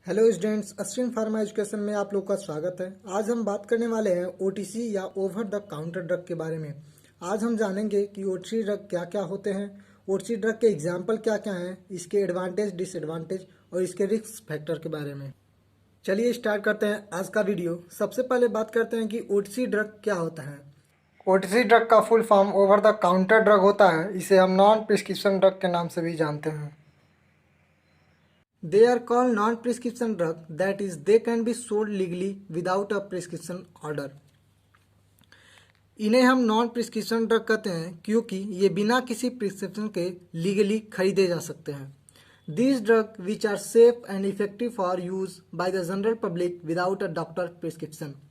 Hello students, Austin pharma education में आप लोग का स्वागत है। आज हम बात करने वाले हैं ओटीसी या ओवर द काउंटर ड्रग के बारे में। आज हम जानेंगे कि ओटीसी ड्रग क्या क्या होते हैं, ओटीसी ड्रग के एग्जाम्पल क्या क्या हैं, इसके एडवांटेज डिसएडवांटेज और इसके रिस्क फैक्टर के बारे में। चलिए स्टार्ट करते हैं आज का वीडियो। सबसे पहले बात करते हैं कि ओटीसी ड्रग क्या होता है। ओटीसी ड्रग का full form over the counter drug होता है। इसे हम नॉन प्रिस्क्रिप्शन ड्रग के नाम से भी जानते हैं। They are called non-prescription drug, that is, they can be sold legally without a prescription order. इन्हें हम नॉन प्रिस्क्रिप्शन ड्रग कहते हैं क्योंकि ये बिना किसी प्रिस्क्रिप्शन के लीगली खरीदे जा सकते हैं। These drugs which are safe and effective for use by the general public without a doctor prescription.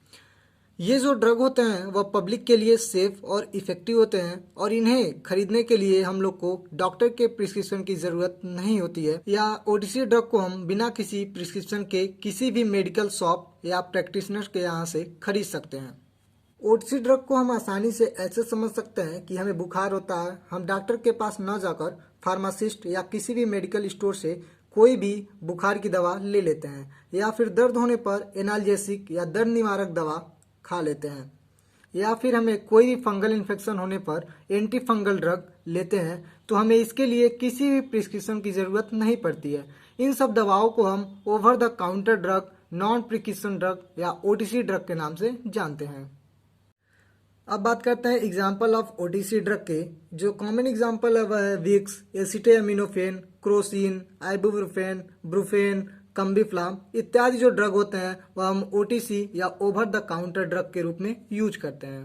ये जो ड्रग होते हैं वह पब्लिक के लिए सेफ और इफेक्टिव होते हैं और इन्हें खरीदने के लिए हम लोग को डॉक्टर के प्रिस्क्रिप्शन की ज़रूरत नहीं होती है, या ओटीसी ड्रग को हम बिना किसी प्रिस्क्रिप्शन के किसी भी मेडिकल शॉप या प्रैक्टिशनर के यहाँ से खरीद सकते हैं। ओटीसी ड्रग को हम आसानी से ऐसे समझ सकते हैं कि हमें बुखार होता है, हम डॉक्टर के पास न जाकर फार्मासिस्ट या किसी भी मेडिकल स्टोर से कोई भी बुखार की दवा ले लेते हैं, या फिर दर्द होने पर एनाल्जेसिक या दर्द निवारक दवा खा लेते हैं, या फिर हमें कोई भी फंगल इन्फेक्शन होने पर एंटी फंगल ड्रग लेते हैं तो हमें इसके लिए किसी भी प्रिस्क्रिप्शन की ज़रूरत नहीं पड़ती है। इन सब दवाओं को हम over the counter drug, non prescription drug या ओटीसी ड्रग के नाम से जानते हैं। अब बात करते हैं एग्जाम्पल ऑफ ओटीसी ड्रग के। जो कॉमन एग्जाम्पल है वह है Vicks, acetaminophen, Crocin, ibuprofen, Brufen, Combiflam इत्यादि जो ड्रग होते हैं वह हम ओटीसी या ओवर द काउंटर ड्रग के रूप में यूज करते हैं।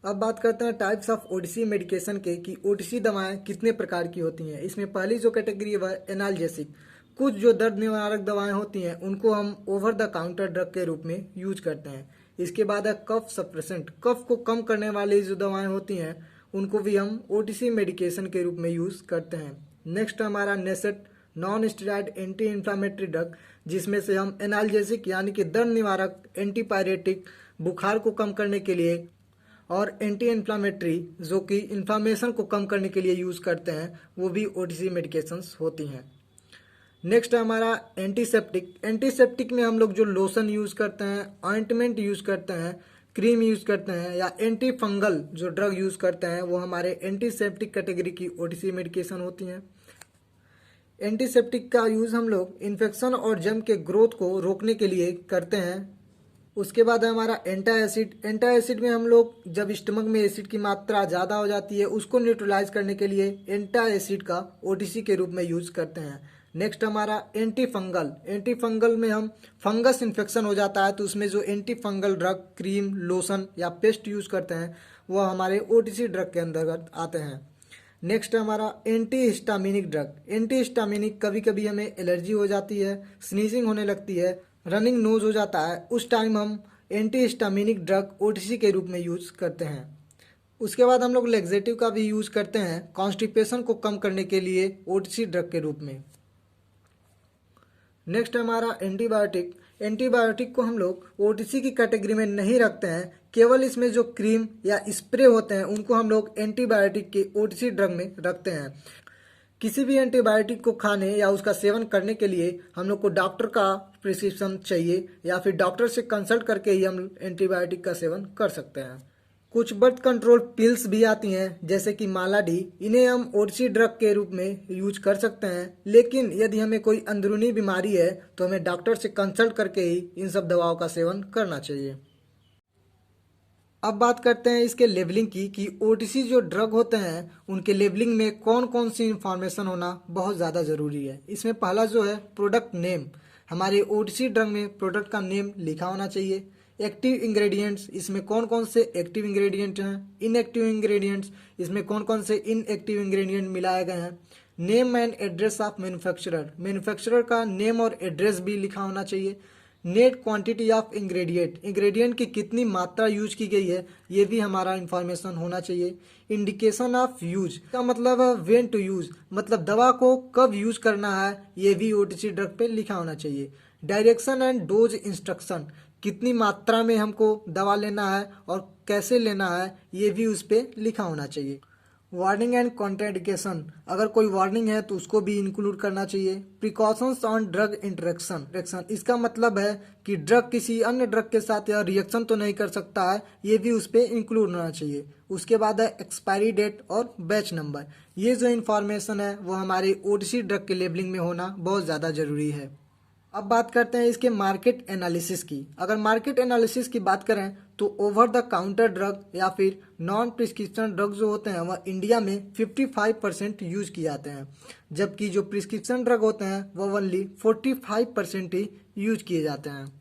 अब बात करते हैं टाइप्स ऑफ ओटीसी मेडिकेशन के कि ओटीसी दवाएं कितने प्रकार की होती हैं। इसमें पहली जो कैटेगरी है वह एनाल्जेसिक। कुछ जो दर्द निवारक दवाएं होती हैं उनको हम ओवर द काउंटर ड्रग के रूप में यूज करते हैं। इसके बाद है कफ सप्रेसेंट। कफ को कम करने वाली जो दवाएं होती हैं उनको भी हम ओटीसी मेडिकेशन के रूप में यूज करते हैं। नेक्स्ट हमारा Knesset, non steroid anti inflammatory drug, जिसमें से हम एनाल्जेसिक यानी कि दर्द निवारक, एंटीपायरेटिक बुखार को कम करने के लिए और एंटी इन्फ्लामेटरी जो कि इन्फ्लामेशन को कम करने के लिए यूज़ करते हैं, वो भी ओटीसी मेडिकेशंस होती हैं। नेक्स्ट है हमारा एंटीसेप्टिक। एंटीसेप्टिक में हम लोग जो लोशन यूज़ करते हैं, ऑइंटमेंट यूज़ करते हैं, क्रीम यूज़ करते हैं या एंटी फंगल जो ड्रग यूज़ करते हैं वो हमारे एंटीसेप्टिक कैटेगरी की ओटीसी मेडिकेशन होती हैं। एंटीसेप्टिक का यूज़ हम लोग इन्फेक्शन और जर्म के ग्रोथ को रोकने के लिए करते हैं। उसके बाद है हमारा एंटाएसिड। एंटाएसिड में हम लोग जब स्टमक में एसिड की मात्रा ज़्यादा हो जाती है उसको न्यूट्रलाइज करने के लिए एंटाएसिड का ओटीसी के रूप में यूज़ करते हैं। नेक्स्ट हमारा एंटी फंगल। एंटी फंगल में हम फंगस इन्फेक्शन हो जाता है तो उसमें जो anti fungal drug, cream, lotion या पेस्ट यूज़ करते हैं वह हमारे ओटीसी ड्रग के अंतर्गत आते हैं। नेक्स्ट हमारा anti histaminic drug. Anti histaminic कभी कभी हमें एलर्जी हो जाती है, स्नीजिंग होने लगती है, रनिंग नोज हो जाता है, उस टाइम हम एंटी हिस्टामिनिक ड्रग ओटीसी के रूप में यूज़ करते हैं। उसके बाद हम लोग लेग्जेटिव का भी यूज़ करते हैं कॉन्स्टिपेशन को कम करने के लिए ओटीसी ड्रग के रूप में। नेक्स्ट हमारा एंटीबायोटिक। एंटीबायोटिक को हम लोग ओटीसी की कैटेगरी में नहीं रखते हैं, केवल इसमें जो क्रीम या स्प्रे होते हैं उनको हम लोग एंटीबायोटिक के ओटीसी ड्रग में रखते हैं। किसी भी एंटीबायोटिक को खाने या उसका सेवन करने के लिए हम लोग को डॉक्टर का प्रिस्क्रिप्शन चाहिए या फिर डॉक्टर से कंसल्ट करके ही हम एंटीबायोटिक का सेवन कर सकते हैं। कुछ बर्थ कंट्रोल पिल्स भी आती हैं जैसे कि मालाडी, इन्हें हम ओटीसी ड्रग के रूप में यूज कर सकते हैं, लेकिन यदि हमें कोई अंदरूनी बीमारी है तो हमें डॉक्टर से कंसल्ट करके ही इन सब दवाओं का सेवन करना चाहिए। अब बात करते हैं इसके लेबलिंग की कि ओटीसी जो ड्रग होते हैं उनके लेबलिंग में कौन कौन सी इंफॉर्मेशन होना बहुत ज़्यादा ज़रूरी है। इसमें पहला जो है प्रोडक्ट नेम। हमारे ओटीसी ड्रग में प्रोडक्ट का नेम लिखा होना चाहिए। एक्टिव इंग्रेडिएंट्स, इसमें कौन कौन से एक्टिव इंग्रेडिएंट हैं। इनएक्टिव इंग्रेडिएंट्स, इसमें कौन कौन से इनएक्टिव इंग्रेडिएंट मिलाए गए हैं। Name and address of manufacturer. Manufacturer का नेम और एड्रेस भी लिखा होना चाहिए। Net quantity of ingredient, ingredient की कितनी मात्रा यूज की गई है ये भी हमारा इंफॉर्मेशन होना चाहिए। इंडिकेशन ऑफ यूज का मतलब है व्हेन टू यूज, मतलब दवा को कब यूज करना है ये भी ओटीसी ड्रग पे लिखा होना चाहिए। डायरेक्शन एंड डोज इंस्ट्रक्शन, कितनी मात्रा में हमको दवा लेना है और कैसे लेना है ये भी उस पर लिखा होना चाहिए। वार्निंग एंड कॉन्ट्राइंडिकेशन, अगर कोई वार्निंग है तो उसको भी इंक्लूड करना चाहिए। प्रिकॉशंस ऑन ड्रग इंटरेक्शन, इसका मतलब है कि ड्रग किसी अन्य ड्रग के साथ या रिएक्शन तो नहीं कर सकता है, ये भी उस पर इंक्लूड होना चाहिए। उसके बाद है एक्सपायरी डेट और बैच नंबर। ये जो इन्फॉर्मेशन है वो हमारे ओटीसी ड्रग के लेबलिंग में होना बहुत ज़्यादा ज़रूरी है। अब बात करते हैं इसके मार्केट एनालिसिस की। अगर मार्केट एनालिसिस की बात करें तो ओवर द काउंटर ड्रग या फिर नॉन प्रिस्क्रिप्शन ड्रग जो होते हैं वह इंडिया में 55% यूज किए जाते हैं, जबकि जो प्रिस्क्रिप्शन ड्रग होते हैं वह ओनली 45% ही यूज किए जाते हैं।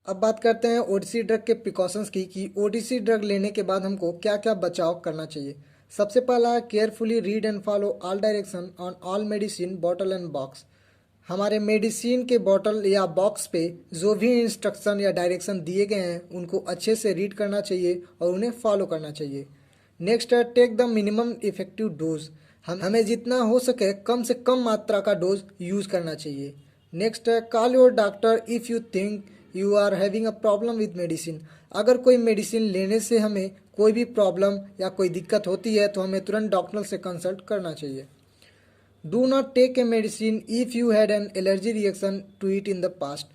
अब बात करते हैं ओटीसी ड्रग के प्रिकॉशंस की कि ओटीसी ड्रग लेने के बाद हमको क्या क्या बचाव करना चाहिए। सबसे पहला, carefully read and follow all direction on all medicine bottle and box. हमारे मेडिसिन के बॉटल या बॉक्स पे जो भी इंस्ट्रक्शन या डायरेक्शन दिए गए हैं उनको अच्छे से रीड करना चाहिए और उन्हें फॉलो करना चाहिए। नेक्स्ट है, take the minimum effective dose. हमें जितना हो सके कम से कम मात्रा का डोज यूज़ करना चाहिए। नेक्स्ट है, call your doctor if you think you are having a problem with medicine. अगर कोई मेडिसिन लेने से हमें कोई भी प्रॉब्लम या कोई दिक्कत होती है तो हमें तुरंत डॉक्टर से कंसल्ट करना चाहिए। Do not take a medicine if you had an allergy reaction to it in the past.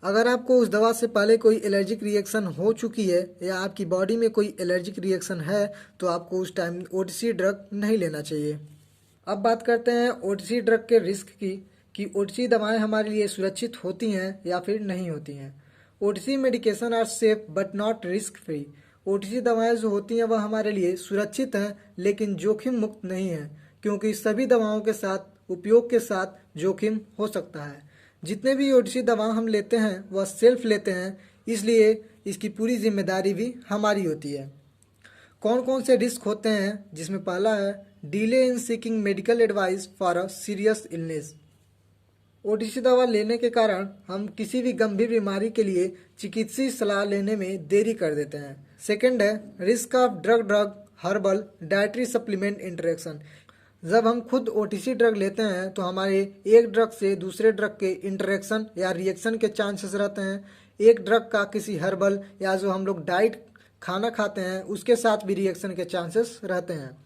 अगर आपको उस दवा से पहले कोई एलर्जिक रिएक्शन हो चुकी है या आपकी बॉडी में कोई एलर्जिक रिएक्शन है तो आपको उस टाइम ओटीसी ड्रग नहीं लेना चाहिए। अब बात करते हैं ओटीसी ड्रग के रिस्क की कि ओटीसी दवाएं हमारे लिए सुरक्षित होती हैं या फिर नहीं होती हैं। OTC medication are safe but not risk free. OTC दवाएं जो होती हैं वह हमारे लिए सुरक्षित हैं लेकिन जोखिम मुक्त नहीं है, क्योंकि सभी दवाओं के साथ उपयोग के साथ जोखिम हो सकता है। जितने भी ओटीसी दवा हम लेते हैं वह सेल्फ लेते हैं, इसलिए इसकी पूरी जिम्मेदारी भी हमारी होती है। कौन कौन से रिस्क होते हैं, जिसमें पहला है delay in seeking medical advice for a serious illness. OTC दवा लेने के कारण हम किसी भी गंभीर बीमारी के लिए चिकित्सीय सलाह लेने में देरी कर देते हैं। सेकंड है risk of drug herbal dietary supplement interaction. जब हम खुद ओटीसी ड्रग लेते हैं तो हमारे एक ड्रग से दूसरे ड्रग के इंटरेक्शन या रिएक्शन के चांसेस रहते हैं। एक ड्रग का किसी हर्बल या जो हम लोग डाइट खाना खाते हैं उसके साथ भी रिएक्शन के चांसेस रहते हैं।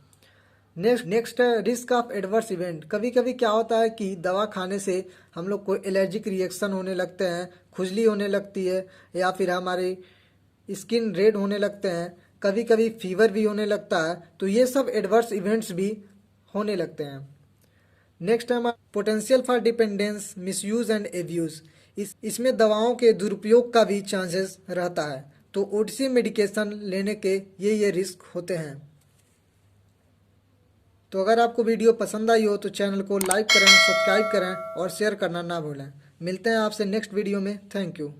नेक्स्ट है रिस्क ऑफ एडवर्स इवेंट। कभी कभी क्या होता है कि दवा खाने से हम लोग को एलर्जिक रिएक्शन होने लगते हैं, खुजली होने लगती है या फिर हमारे स्किन रेड होने लगते हैं, कभी कभी फीवर भी होने लगता है, तो ये सब एडवर्स इवेंट्स भी होने लगते हैं। नेक्स्ट है हमारा potential for dependence, misuse and abuse. इसमें दवाओं के दुरुपयोग का भी चांसेस रहता है, तो ओटीसी मेडिकेशन लेने के ये रिस्क होते हैं। तो अगर आपको वीडियो पसंद आई हो तो चैनल को लाइक करें, सब्सक्राइब करें और शेयर करना ना भूलें। मिलते हैं आपसे नेक्स्ट वीडियो में। Thank you.